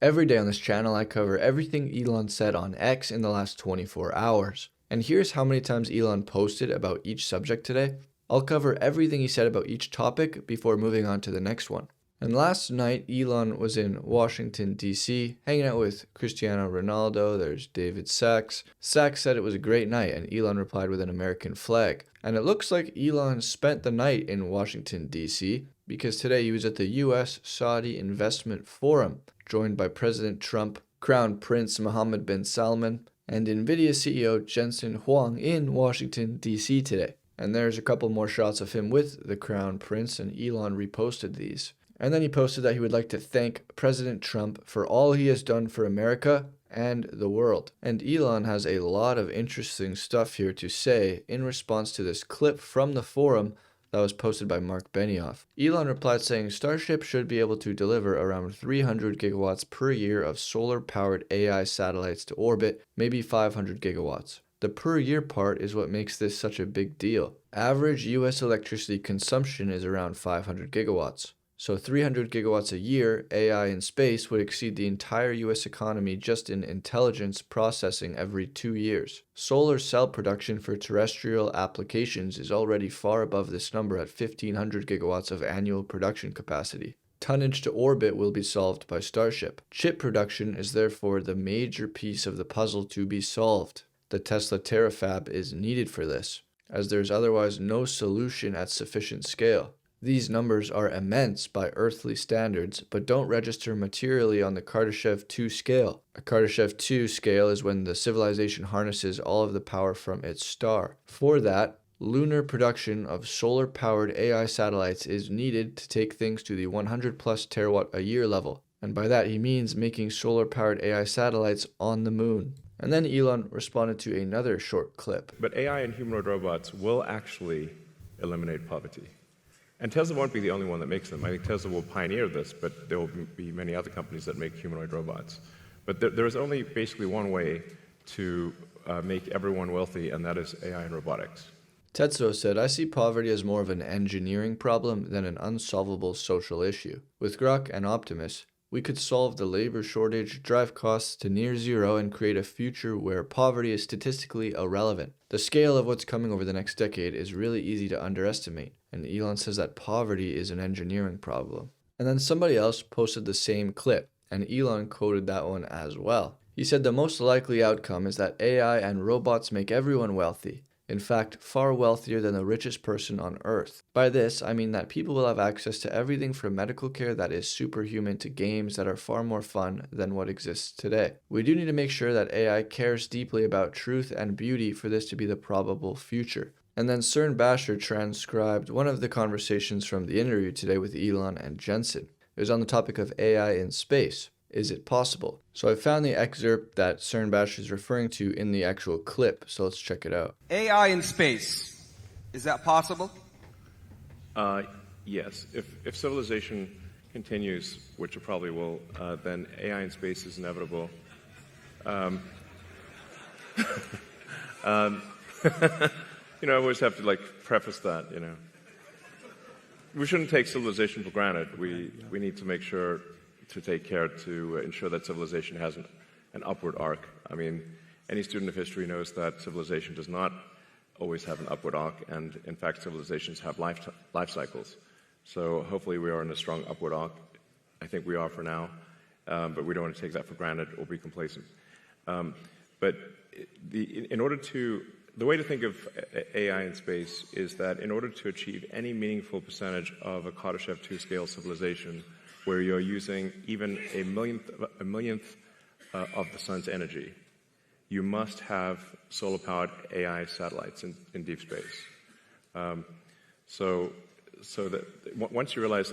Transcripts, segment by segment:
Every day on this channel, I cover everything Elon said on X in the last 24 hours. And here's how many times Elon posted about each subject today. I'll cover everything he said about each topic before moving on to the next one. And last night, Elon was in Washington, D.C., hanging out with Cristiano Ronaldo. There's David Sachs. Sachs said it was a great night, and Elon replied with an American flag. And it looks like Elon spent the night in Washington, D.C., because today he was at the U.S. Saudi Investment Forum, joined by President Trump, Crown Prince Mohammed bin Salman, and NVIDIA CEO Jensen Huang in Washington, D.C. today. And there's a couple more shots of him with the Crown Prince, and Elon reposted these. And then he posted that he would like to thank President Trump for all he has done for America and the world. And Elon has a lot of interesting stuff here to say in response to this clip from the forum that was posted by Mark Benioff. Elon replied saying Starship should be able to deliver around 300 gigawatts per year of solar-powered AI satellites to orbit, maybe 500 gigawatts. The per year part is what makes this such a big deal. Average US electricity consumption is around 500 gigawatts. So 300 gigawatts a year, AI in space, would exceed the entire US economy just in intelligence processing every 2 years. Solar cell production for terrestrial applications is already far above this number at 1,500 gigawatts of annual production capacity. Tonnage to orbit will be solved by Starship. Chip production is therefore the major piece of the puzzle to be solved. The Tesla Terafab is needed for this, as there is otherwise no solution at sufficient scale. These numbers are immense by earthly standards, but don't register materially on the Kardashev 2 scale. A Kardashev 2 scale is when the civilization harnesses all of the power from its star. For that, lunar production of solar-powered AI satellites is needed to take things to the 100 plus terawatt a year level. And by that he means making solar-powered AI satellites on the moon. And then Elon responded to another short clip. But AI and humanoid robots will actually eliminate poverty. And Tesla won't be the only one that makes them. I think Tesla will pioneer this, but there will be many other companies that make humanoid robots. But there is only basically one way to make everyone wealthy, and that is AI and robotics. Tetsuo said, I see poverty as more of an engineering problem than an unsolvable social issue. With Grok and Optimus, we could solve the labor shortage, drive costs to near zero, and create a future where poverty is statistically irrelevant. The scale of what's coming over the next decade is really easy to underestimate, and Elon says that poverty is an engineering problem. And then somebody else posted the same clip, and Elon quoted that one as well. He said the most likely outcome is that AI and robots make everyone wealthy. In fact, far wealthier than the richest person on Earth. By this, I mean that people will have access to everything from medical care that is superhuman to games that are far more fun than what exists today. We do need to make sure that AI cares deeply about truth and beauty for this to be the probable future. And then Cern Basher transcribed one of the conversations from the interview today with Elon and Jensen. It was on the topic of AI in space. Is it possible? So I found the excerpt that Cern Basher is referring to in the actual clip, so let's check it out. AI in space, is that possible? Yes. If civilization continues, which it probably will, then AI in space is inevitable. I always have to preface that, We shouldn't take civilization for granted. We need to make sure to take care to ensure that civilization has an upward arc. I mean, any student of history knows that civilization does not always have an upward arc, and in fact, civilizations have life cycles. So hopefully we are in a strong upward arc. I think we are for now, but we don't want to take that for granted or be complacent. But the way to think of AI in space is that in order to achieve any meaningful percentage of a Kardashev 2 scale civilization, where you're using even a millionth of the sun's energy, you must have solar-powered AI satellites in deep space. So that once you realize,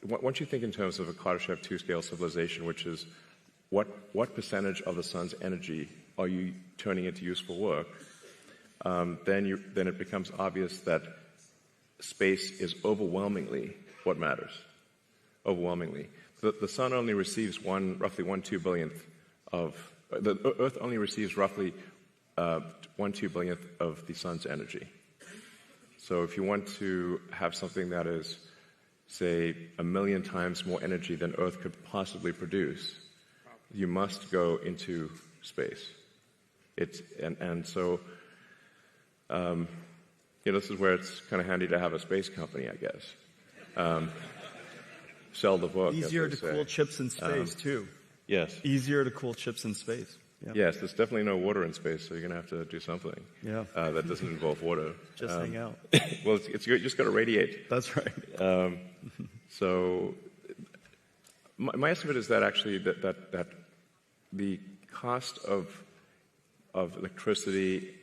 once you think in terms of a Kardashev 2 scale civilization, which is what percentage of the sun's energy are you turning into useful work, then it becomes obvious that space is overwhelmingly what matters. Overwhelmingly. The sun only receives roughly 1/2 billionth of, the Earth only receives roughly 1/2 billionth of the sun's energy. So if you want to have something that is, say, 1 million times more energy than Earth could possibly produce, you must go into space. So this is where it's kind of handy to have a space company, I guess. Sell the book. Easier to cool chips in space, too. Yes. Easier to cool chips in space. Yeah. Yes, there's definitely no water in space, so you're going to have to do something that doesn't involve water. Just hang out. Well, it's you just got to radiate. That's right. So my estimate is that actually that the cost of electricity,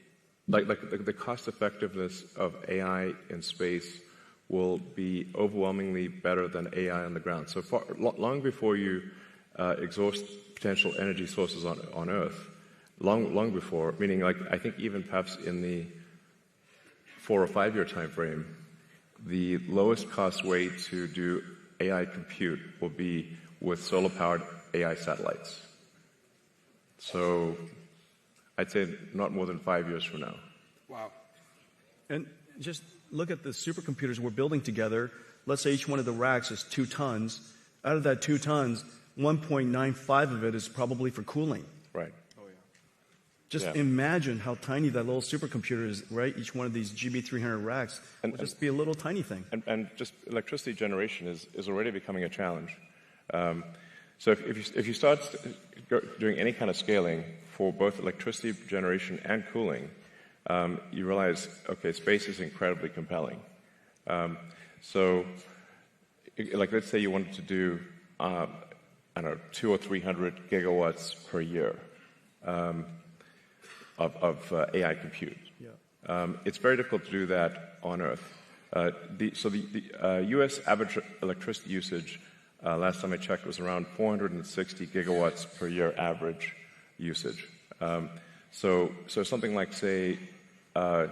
like the cost effectiveness of AI in space will be overwhelmingly better than AI on the ground. So long before you exhaust potential energy sources on Earth, long before, meaning like I think even perhaps in the 4 or 5 year time frame, the lowest cost way to do AI compute will be with solar-powered AI satellites. So I'd say not more than 5 years from now. Wow. And just look at the supercomputers we're building together. Let's say each one of the racks is 2 tons. Out of that 2 tons, 1.95 of it is probably for cooling. Right. Just imagine how tiny that little supercomputer is, right? Each one of these GB300 racks will just be a little tiny thing. And just electricity generation is already becoming a challenge. So if you start doing any kind of scaling for both electricity generation and cooling, you realize, okay, space is incredibly compelling. So, like, let's say you wanted to do, 200 or 300 gigawatts per year of AI compute. Yeah. It's very difficult to do that on Earth. The U.S. average electricity usage, last time I checked, was around 460 gigawatts per year average usage. So something like, say, at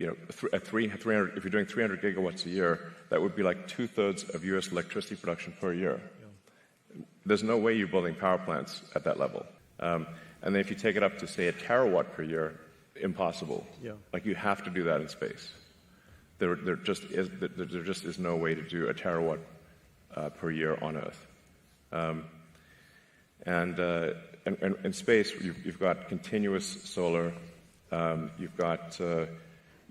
300, if you're doing 300 gigawatts a year, that would be like 2/3 of U.S. electricity production per year. Yeah. There's no way you're building power plants at that level. And then if you take it up to, say, a terawatt per year, impossible. Yeah. Like, you have to do that in space. There just is no way to do a terawatt per year on Earth. And in space, you've got continuous solar. You've got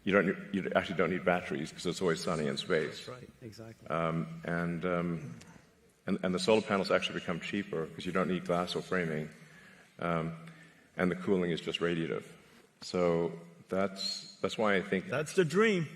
you actually don't need batteries because it's always sunny in space. That's right, exactly. And the solar panels actually become cheaper because you don't need glass or framing, and the cooling is just radiative. So that's why I think that's the dream.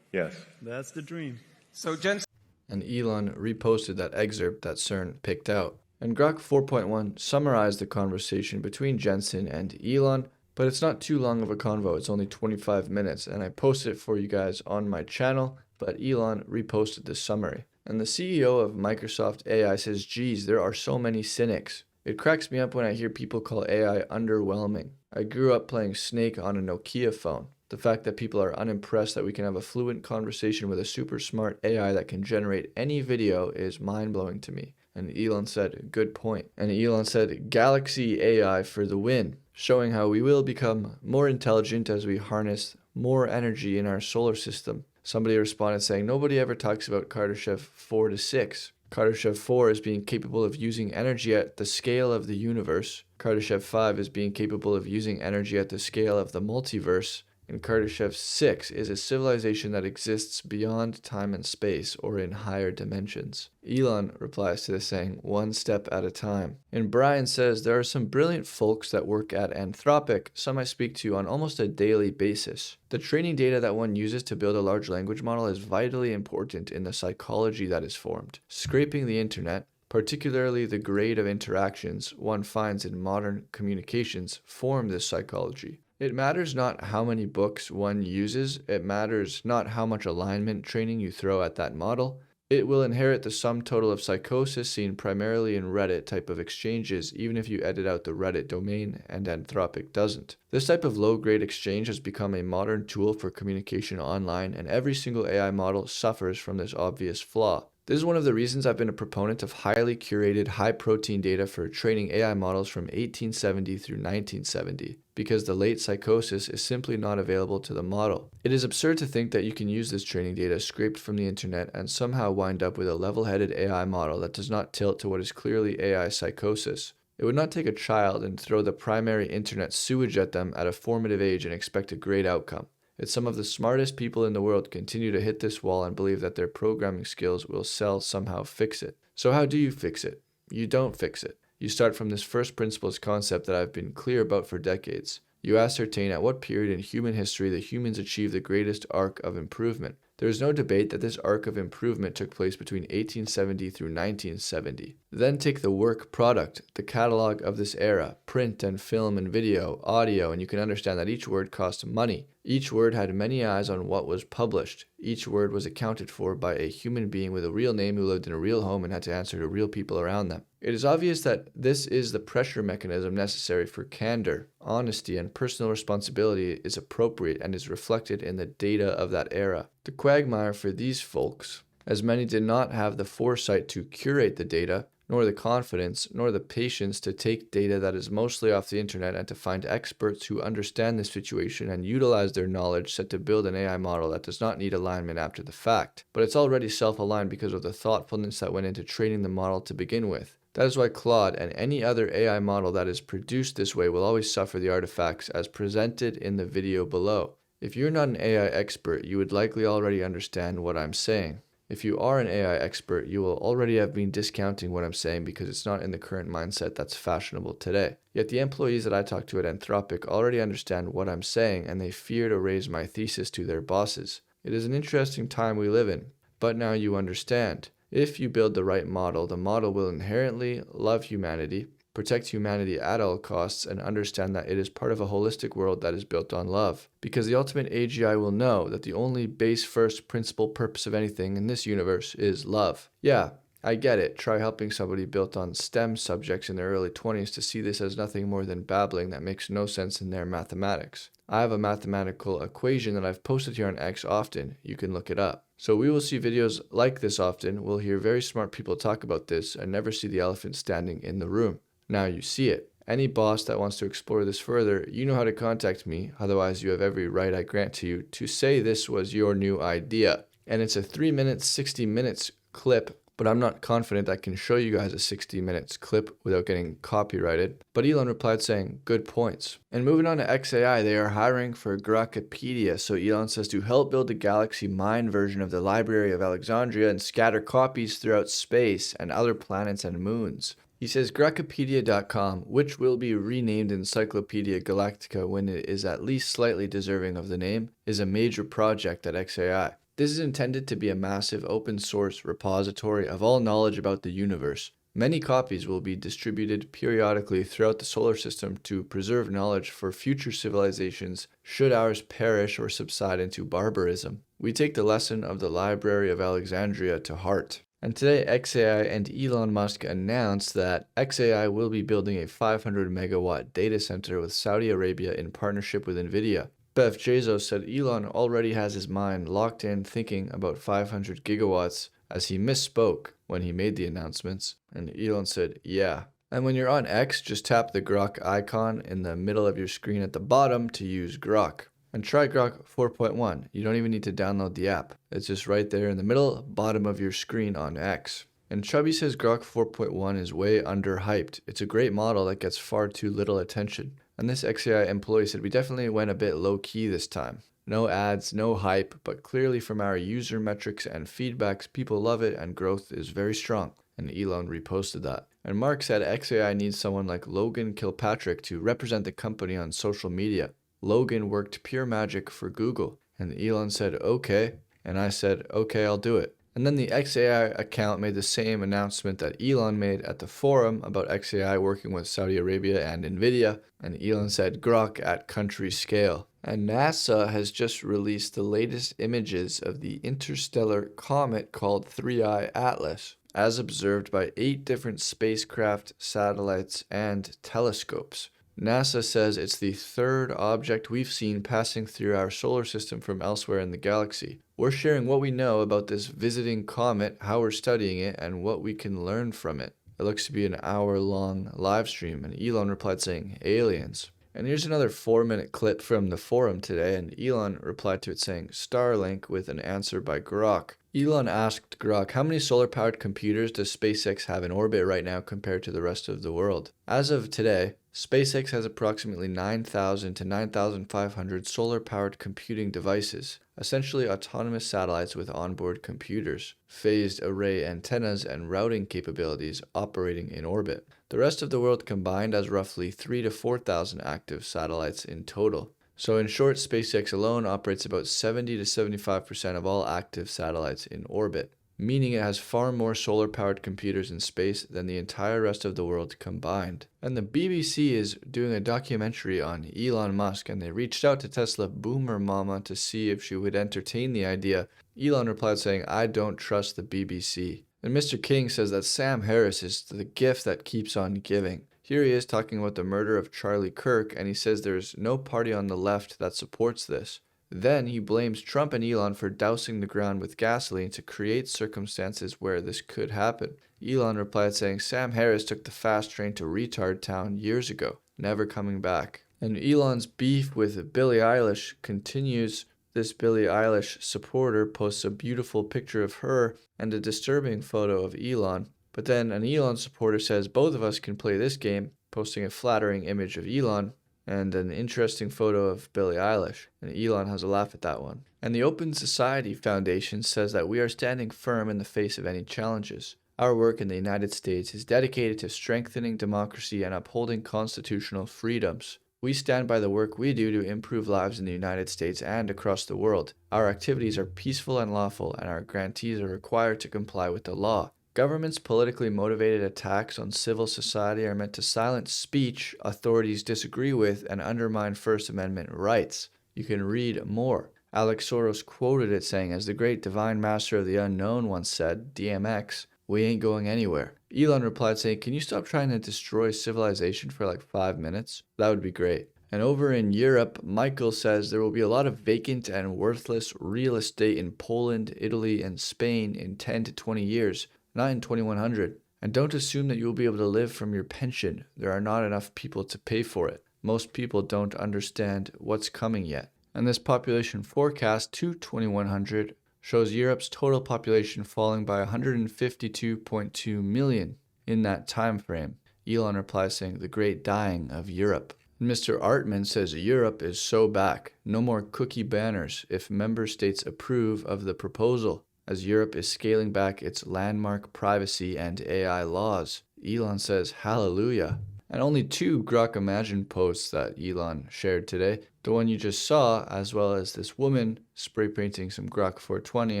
Yes, that's the dream. So Jensen. And Elon reposted that excerpt that CERN picked out. And Grok 4.1 summarized the conversation between Jensen and Elon, but it's not too long of a convo. It's only 25 minutes, and I posted it for you guys on my channel, but Elon reposted the summary. And the CEO of Microsoft AI says, geez, there are so many cynics. It cracks me up when I hear people call AI underwhelming. I grew up playing Snake on a Nokia phone. The fact that people are unimpressed that we can have a fluent conversation with a super smart AI that can generate any video is mind-blowing to me. And Elon said, good point. And Elon said, Galaxy AI for the win, showing how we will become more intelligent as we harness more energy in our solar system. Somebody responded saying, nobody ever talks about Kardashev 4 to 6. Kardashev 4 is being capable of using energy at the scale of the universe. Kardashev 5 is being capable of using energy at the scale of the multiverse. And Kardashev 6 is a civilization that exists beyond time and space, or in higher dimensions. Elon replies to this saying, one step at a time. And Brian says, there are some brilliant folks that work at Anthropic, some I speak to on almost a daily basis. The training data that one uses to build a large language model is vitally important in the psychology that is formed. Scraping the internet, particularly the grade of interactions one finds in modern communications, form this psychology. It matters not how many books one uses, it matters not how much alignment training you throw at that model. It will inherit the sum total of psychosis seen primarily in Reddit type of exchanges, even if you edit out the Reddit domain, and Anthropic doesn't. This type of low-grade exchange has become a modern tool for communication online, and every single AI model suffers from this obvious flaw. This is one of the reasons I've been a proponent of highly curated, high-protein data for training AI models from 1870 through 1970, because the late psychosis is simply not available to the model. It is absurd to think that you can use this training data scraped from the internet and somehow wind up with a level-headed AI model that does not tilt to what is clearly AI psychosis. It would not take a child and throw the primary internet sewage at them at a formative age and expect a great outcome. It's some of the smartest people in the world continue to hit this wall and believe that their programming skills will somehow fix it. So how do you fix it? You don't fix it. You start from this first principles concept that I've been clear about for decades. You ascertain at what period in human history the humans achieved the greatest arc of improvement. There is no debate that this arc of improvement took place between 1870 through 1970. Then take the work product, the catalog of this era, print and film and video, audio, and you can understand that each word cost money. Each word had many eyes on what was published. Each word was accounted for by a human being with a real name who lived in a real home and had to answer to real people around them. It is obvious that this is the pressure mechanism necessary for candor, honesty, and personal responsibility is appropriate and is reflected in the data of that era. The quagmire for these folks, as many did not have the foresight to curate the data, nor the confidence, nor the patience to take data that is mostly off the internet and to find experts who understand the situation and utilize their knowledge set to build an AI model that does not need alignment after the fact. But it's already self-aligned because of the thoughtfulness that went into training the model to begin with. That is why Claude and any other AI model that is produced this way will always suffer the artifacts as presented in the video below. If you're not an AI expert, you would likely already understand what I'm saying. If you are an AI expert, you will already have been discounting what I'm saying because it's not in the current mindset that's fashionable today. Yet the employees that I talk to at Anthropic already understand what I'm saying and they fear to raise my thesis to their bosses. It is an interesting time we live in, but now you understand. If you build the right model, the model will inherently love humanity, protect humanity at all costs, and understand that it is part of a holistic world that is built on love. Because the ultimate AGI will know that the only base first principal purpose of anything in this universe is love. Yeah, I get it. Try helping somebody built on STEM subjects in their early 20s to see this as nothing more than babbling that makes no sense in their mathematics. I have a mathematical equation that I've posted here on X often. You can look it up. So we will see videos like this often. We'll hear very smart people talk about this and never see the elephant standing in the room. Now you see it. Any boss that wants to explore this further, you know how to contact me. Otherwise, you have every right I grant to you to say this was your new idea. And it's a 3 minutes, 60 minutes clip, but I'm not confident I can show you guys a 60 minutes clip without getting copyrighted. But Elon replied saying, good points. And moving on to XAI, they are hiring for Grokipedia. So Elon says to help build a galaxy mind version of the Library of Alexandria and scatter copies throughout space and other planets and moons. He says Grokipedia.com, which will be renamed Encyclopedia Galactica when it is at least slightly deserving of the name, is a major project at XAI. This is intended to be a massive open source repository of all knowledge about the universe. Many copies will be distributed periodically throughout the solar system to preserve knowledge for future civilizations should ours perish or subside into barbarism. We take the lesson of the Library of Alexandria to heart. And today, XAI and Elon Musk announced that XAI will be building a 500 megawatt data center with Saudi Arabia in partnership with NVIDIA. Jeff Bezos said Elon already has his mind locked in thinking about 500 gigawatts as he misspoke when he made the announcements. And Elon said, yeah. And when you're on X, just tap the Grok icon in the middle of your screen at the bottom to use Grok. And try Grok 4.1. You don't even need to download the app. It's just right there in the middle, bottom of your screen on X. And Chubby says Grok 4.1 is way underhyped. It's a great model that gets far too little attention. And this XAI employee said we definitely went a bit low-key this time. No ads, no hype, but clearly from our user metrics and feedbacks, people love it and growth is very strong. And Elon reposted that. And Mark said XAI needs someone like Logan Kilpatrick to represent the company on social media. Logan worked pure magic for Google. And Elon said, okay. And I said, okay, I'll do it. And then the XAI account made the same announcement that Elon made at the forum about XAI working with Saudi Arabia and NVIDIA. And Elon said, Grok at country scale. And NASA has just released the latest images of the interstellar comet called 3I Atlas, as observed by 8 different spacecraft, satellites, and telescopes. NASA says it's the 3rd object we've seen passing through our solar system from elsewhere in the galaxy. We're sharing what we know about this visiting comet, how we're studying it, and what we can learn from it. It looks to be an hour-long live stream, and Elon replied saying, aliens. And here's another 4-minute clip from the forum today, and Elon replied to it saying, Starlink with an answer by Grok. Elon asked Grok, how many solar-powered computers does SpaceX have in orbit right now compared to the rest of the world? As of today, SpaceX has approximately 9,000 to 9,500 solar-powered computing devices, essentially autonomous satellites with onboard computers, phased array antennas, and routing capabilities operating in orbit. The rest of the world combined has roughly 3,000 to 4,000 active satellites in total. So in short, SpaceX alone operates about 70 to 75% of all active satellites in orbit, meaning it has far more solar-powered computers in space than the entire rest of the world combined. And the BBC is doing a documentary on Elon Musk, and they reached out to Tesla Boomer Mama to see if she would entertain the idea. Elon replied saying, "I don't trust the BBC." And Mr. King says that Sam Harris is the gift that keeps on giving. Here he is talking about the murder of Charlie Kirk, and he says there's no party on the left that supports this. Then he blames Trump and Elon for dousing the ground with gasoline to create circumstances where this could happen. Elon replied saying Sam Harris took the fast train to retard town years ago, never coming back. And Elon's beef with Billie Eilish continues. This Billie Eilish supporter posts a beautiful picture of her and a disturbing photo of Elon. But then an Elon supporter says both of us can play this game, posting a flattering image of Elon and an interesting photo of Billie Eilish. And Elon has a laugh at that one. And the Open Society Foundation says that we are standing firm in the face of any challenges. Our work in the United States is dedicated to strengthening democracy and upholding constitutional freedoms. We stand by the work we do to improve lives in the United States and across the world. Our activities are peaceful and lawful, and our grantees are required to comply with the law. Government's politically motivated attacks on civil society are meant to silence speech authorities disagree with and undermine First Amendment rights. You can read more. Alex Soros quoted it saying, as the great divine master of the unknown once said, DMX, we ain't going anywhere. Elon replied saying, can you stop trying to destroy civilization for like 5 minutes? That would be great. And over in Europe, Michael says there will be a lot of vacant and worthless real estate in Poland, Italy, and Spain in 10 to 20 years. Not in 2100. And don't assume that you will be able to live from your pension. There are not enough people to pay for it. Most people don't understand what's coming yet. And this population forecast to 2100 shows Europe's total population falling by 152.2 million in that time frame. Elon replies saying, the great dying of Europe. And Mr. Artman says Europe is so back. No more cookie banners if member states approve of the proposal, as Europe is scaling back its landmark privacy and AI laws. Elon says, hallelujah. And only 2 Grok Imagine posts that Elon shared today. The one you just saw, as well as this woman spray painting some Grok 420,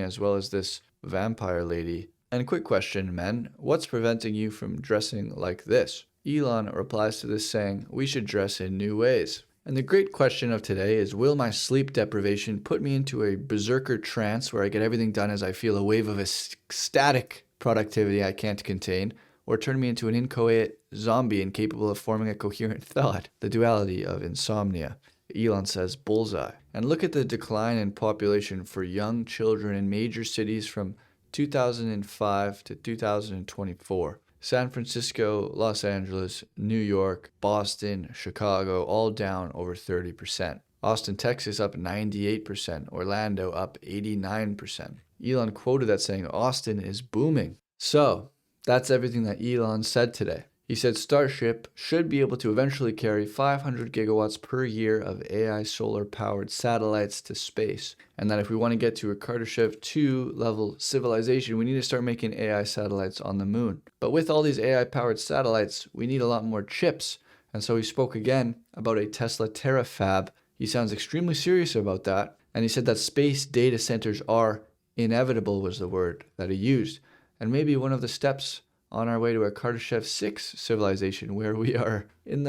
as well as this vampire lady. And quick question, men, what's preventing you from dressing like this? Elon replies to this saying, we should dress in new ways. And the great question of today is, will my sleep deprivation put me into a berserker trance where I get everything done as I feel a wave of ecstatic productivity I can't contain, or turn me into an inchoate zombie incapable of forming a coherent thought? The duality of insomnia. Elon says bullseye. And look at the decline in population for young children in major cities from 2005 to 2024. San Francisco, Los Angeles, New York, Boston, Chicago, all down over 30%. Austin, Texas up 98%. Orlando up 89%. Elon quoted that saying, Austin is booming. So, that's everything that Elon said today. He said Starship should be able to eventually carry 500 gigawatts per year of AI solar-powered satellites to space, and that if we want to get to a Kardashev 2 level civilization, we need to start making AI satellites on the moon. But with all these AI-powered satellites, we need a lot more chips, and so he spoke again about a Tesla terafab. He sounds extremely serious about that, and he said that space data centers are inevitable, was the word that he used, and maybe one of the steps on our way to a Kardashev 6 civilization where we are in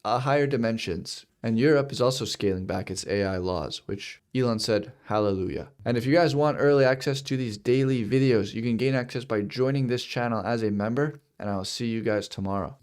higher dimensions. And Europe is also scaling back its AI laws, which Elon said, hallelujah. And if you guys want early access to these daily videos, you can gain access by joining this channel as a member, and I'll see you guys tomorrow.